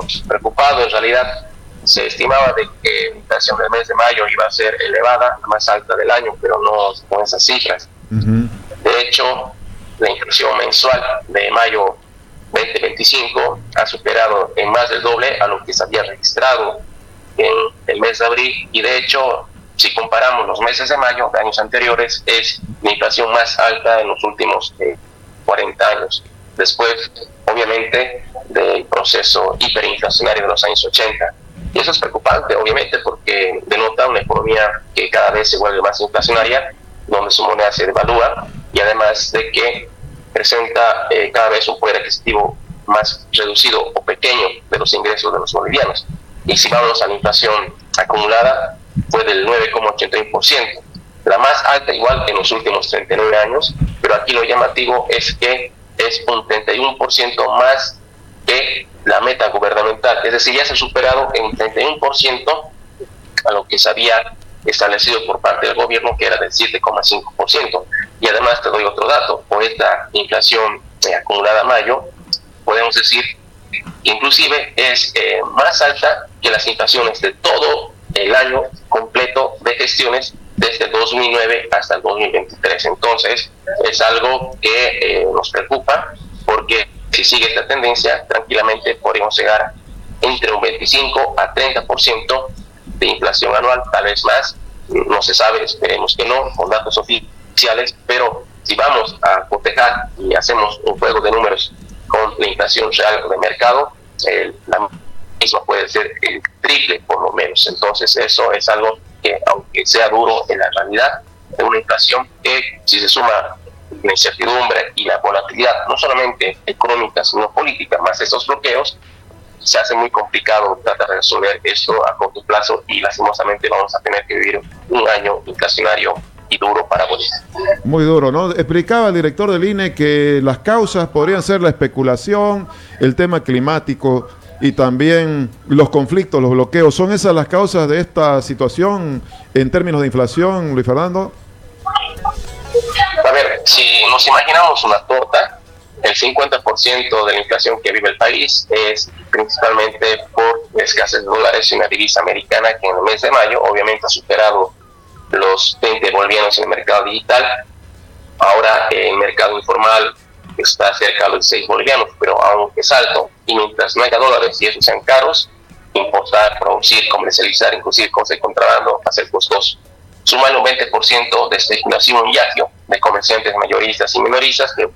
estamos preocupados. En realidad se estimaba de que la inflación del mes de mayo iba a ser elevada, la más alta del año, pero no con esas cifras. De hecho, la inflación mensual de mayo 2025 ha superado en más del doble a lo que se había registrado en el mes de abril, y de hecho, si comparamos los meses de mayo de años anteriores, es la inflación más alta en los últimos 40 años, después obviamente del proceso hiperinflacionario de los años 80. Y eso es preocupante, obviamente, porque denota una economía que cada vez se vuelve más inflacionaria, donde su moneda se devalúa, y además de que presenta cada vez un poder adquisitivo más reducido o pequeño de los ingresos de los bolivianos. Y si vamos a la inflación acumulada, fue del 9,81%, la más alta igual en los últimos 39 años, pero aquí lo llamativo es que es un 31% más que la meta gubernamental, es decir, ya se ha superado en 31% a lo que se había establecido por parte del gobierno, que era del 7,5%. Y además te doy otro dato: por esta inflación acumulada a mayo, podemos decir que inclusive es más alta que las inflaciones de todo el año completo de gestiones desde el 2009 hasta el 2023. Entonces es algo que nos preocupa, porque si sigue esta tendencia, tranquilamente podríamos llegar entre un 25 a 30% de inflación anual, tal vez más, no se sabe, esperemos que no, con datos oficiales, pero si vamos a cotejar y hacemos un juego de números con la inflación real de mercado, la misma puede ser el triple por lo menos. Entonces eso es algo que, aunque sea duro en la realidad, es una inflación que, si se suma la incertidumbre y la volatilidad, no solamente económica sino política, más estos bloqueos, se hace muy complicado tratar de resolver esto a corto plazo, y lastimosamente vamos a tener que vivir un año inflacionario y duro para Bolivia. Muy duro, ¿no? Explicaba el director del INE que las causas podrían ser la especulación, el tema climático y también los conflictos, los bloqueos. ¿Son esas las causas de esta situación en términos de inflación, Luis Fernando? A ver, si nos imaginamos una torta, el 50% de la inflación que vive el país es principalmente por escasez de dólares y una divisa americana que en el mes de mayo obviamente ha superado los 20 bolivianos en el mercado digital. Ahora el mercado informal está cerca de los 6 bolivianos, pero aún es alto, y mientras no haya dólares y esos sean caros, importar, producir, comercializar, inclusive cosas de contrabando, va a ser costoso. Suman un 20% de especulación y agio de comerciantes mayoristas y minoristas que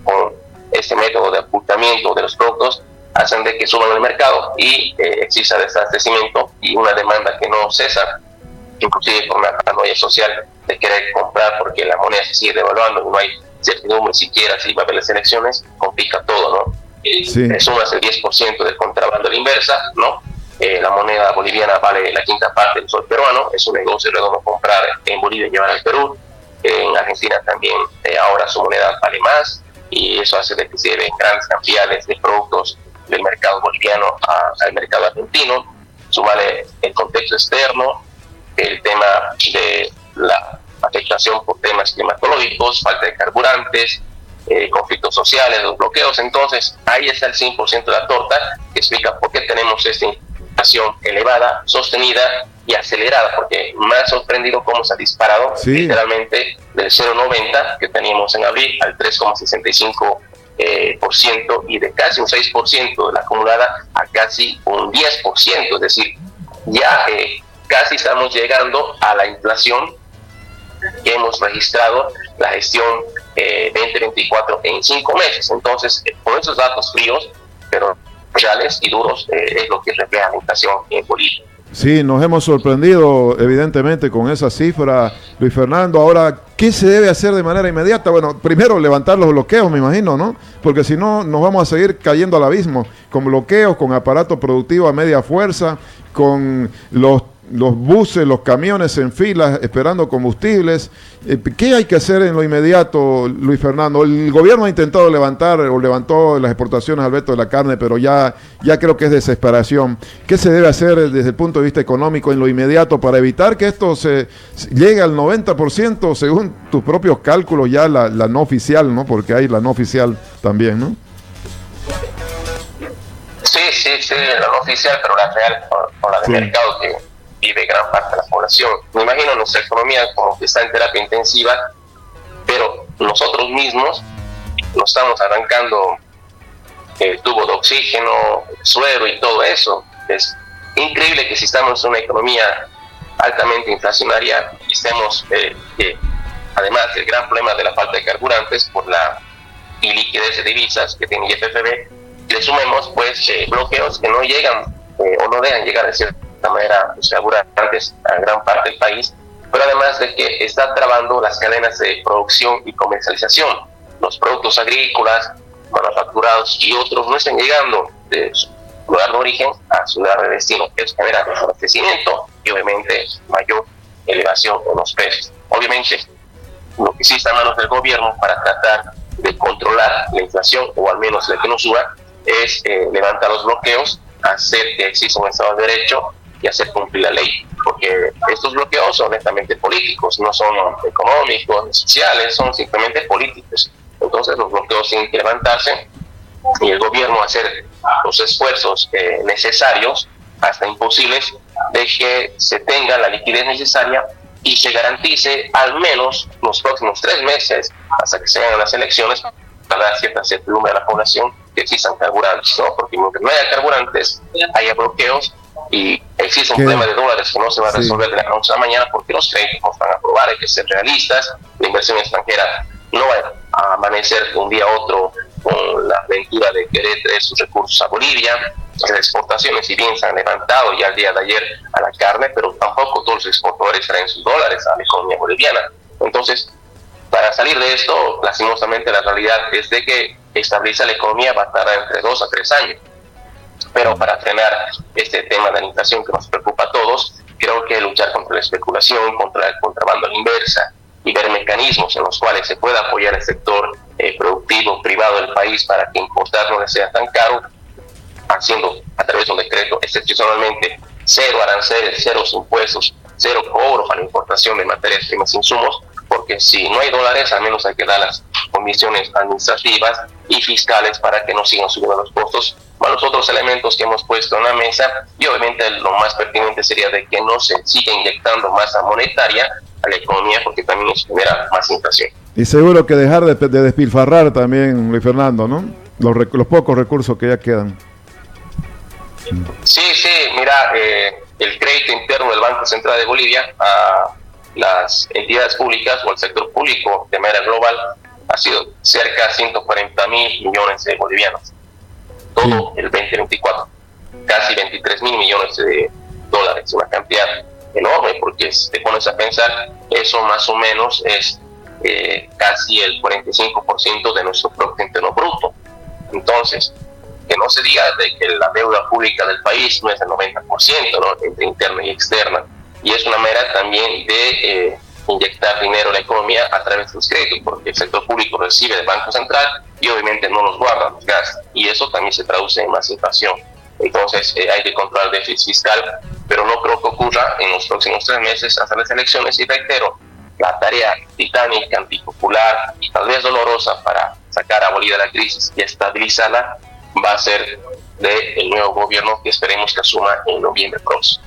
con este método de ocultamiento de los productos hacen de que suban el mercado y exista desabastecimiento y una demanda que no cesa, inclusive por una paranoia social de querer comprar porque la moneda se sigue devaluando y no hay certidumbre siquiera si va a haber las elecciones, complica todo, ¿no? Sí. Sumas el 10% del contrabando a la inversa, ¿no? La moneda boliviana vale la quinta parte del sol peruano, es un negocio redondo comprar en Bolivia y llevar al Perú. En Argentina también ahora su moneda vale más, y eso hace de que se lleven grandes cantidades de productos del mercado boliviano al mercado argentino. Sumale el contexto externo, el tema de la afectación por temas climatológicos, falta de carburantes, conflictos sociales, los bloqueos. Entonces ahí está el 100% de la torta, que explica por qué tenemos esta inflación elevada, sostenida y acelerada, porque me ha sorprendido cómo se ha disparado literalmente del 0,90 que teníamos en abril al 3,65%, y de casi un 6% de la acumulada a casi un 10%, es decir, ya casi estamos llegando a la inflación que hemos registrado la gestión 2024 en 5 meses. Entonces, con esos datos fríos, pero reales y duros, es lo que refleja la inflación en Bolivia. Sí, nos hemos sorprendido evidentemente con esa cifra, Luis Fernando. Ahora, ¿qué se debe hacer de manera inmediata? Bueno, primero levantar los bloqueos, me imagino, ¿no? Porque si no, nos vamos a seguir cayendo al abismo, con bloqueos, con aparato productivo a media fuerza, con los buses, los camiones en filas esperando combustibles. ¿Qué hay que hacer en lo inmediato, Luis Fernando? El gobierno ha intentado levantó las exportaciones al veto de la carne, pero ya creo que es desesperación. ¿Qué se debe hacer desde el punto de vista económico en lo inmediato para evitar que esto se llegue al 90%, según tus propios cálculos, ya la no oficial, ¿no? Porque hay la no oficial también, ¿no? Sí, sí, la no oficial, pero la real, con la de mercado que vive gran parte de la población. Me imagino nuestra economía como que está en terapia intensiva, pero nosotros mismos nos estamos arrancando el tubo de oxígeno, el suero y todo eso. Es increíble que si estamos en una economía altamente inflacionaria y estemos, además del gran problema de la falta de carburantes por la iliquidez de divisas que tiene YPFB, le sumemos pues bloqueos que no llegan o no dejan llegar de cierta manera los carburantes a gran parte del país, pero además de que está trabando las cadenas de producción y comercialización. Los productos agrícolas, manufacturados y otros no están llegando de su lugar de origen a su lugar de destino. Eso genera desabastecimiento y obviamente mayor elevación en los precios. Obviamente, lo que sí está en manos del gobierno para tratar de controlar la inflación, o al menos la que no suba, es levantar los bloqueos, hacer que exista un Estado de Derecho y hacer cumplir la ley, porque estos bloqueos son netamente políticos, no son económicos, ni sociales, son simplemente políticos. Entonces los bloqueos tienen que levantarse y el gobierno hacer los esfuerzos necesarios, hasta imposibles, de que se tenga la liquidez necesaria y se garantice al menos los próximos 3 meses, hasta que se hagan las elecciones, para dar cierta certidumbre a la población que existan carburantes, ¿no? Porque mientras no haya carburantes, haya bloqueos y existe un problema de dólares que no se va a resolver de la noche a la mañana, porque los créditos no van a aprobar, hay que ser realistas, la inversión extranjera no va a amanecer de un día a otro con la aventura de querer traer sus recursos a Bolivia. Las exportaciones, si bien se han levantado ya el día de ayer a la carne, pero tampoco todos los exportadores traen sus dólares a la economía boliviana. Entonces, para salir de esto, lastimosamente la realidad es de que estabilizar la economía va a tardar entre 2 a 3 años. Pero para frenar este tema de la inflación que nos preocupa a todos, creo que luchar contra la especulación, contra el contrabando a la inversa y ver mecanismos en los cuales se pueda apoyar el sector productivo privado del país para que importar no le sea tan caro, haciendo a través de un decreto excepcionalmente 0 aranceles, 0 impuestos, 0 cobro para la importación de materias primas e insumos, porque si no hay dólares, al menos hay que dar las condiciones administrativas y fiscales para que no sigan subiendo los costos, más los otros elementos que hemos puesto en la mesa, y obviamente lo más pertinente sería de que no se siga inyectando masa monetaria a la economía, porque también nos genera más inflación. Y seguro que dejar de despilfarrar también, Luis Fernando, ¿no? Los pocos recursos que ya quedan. Sí, mira, el crédito interno del Banco Central de Bolivia a las entidades públicas o al sector público de manera global ha sido cerca de 140.000 millones de bolivianos. Todo el 2024, casi 23.000 millones de dólares, una cantidad enorme, porque si te pones a pensar, eso más o menos es casi el 45% de nuestro Producto Interno Bruto. Entonces, que no se diga de que la deuda pública del país no es el 90%, ¿no? Entre interna y externa, y es una manera también de inyectar dinero a la economía a través de los créditos, porque el sector público recibe del Banco Central y obviamente no los guarda, los gasta, y eso también se traduce en más inflación. Entonces hay que controlar el déficit fiscal, pero no creo que ocurra en los próximos 3 meses hasta las elecciones, y reitero, la tarea titánica, antipopular y tal vez dolorosa para sacar a Bolivia de la crisis y estabilizarla va a ser del nuevo gobierno que esperemos que asuma en noviembre próximo.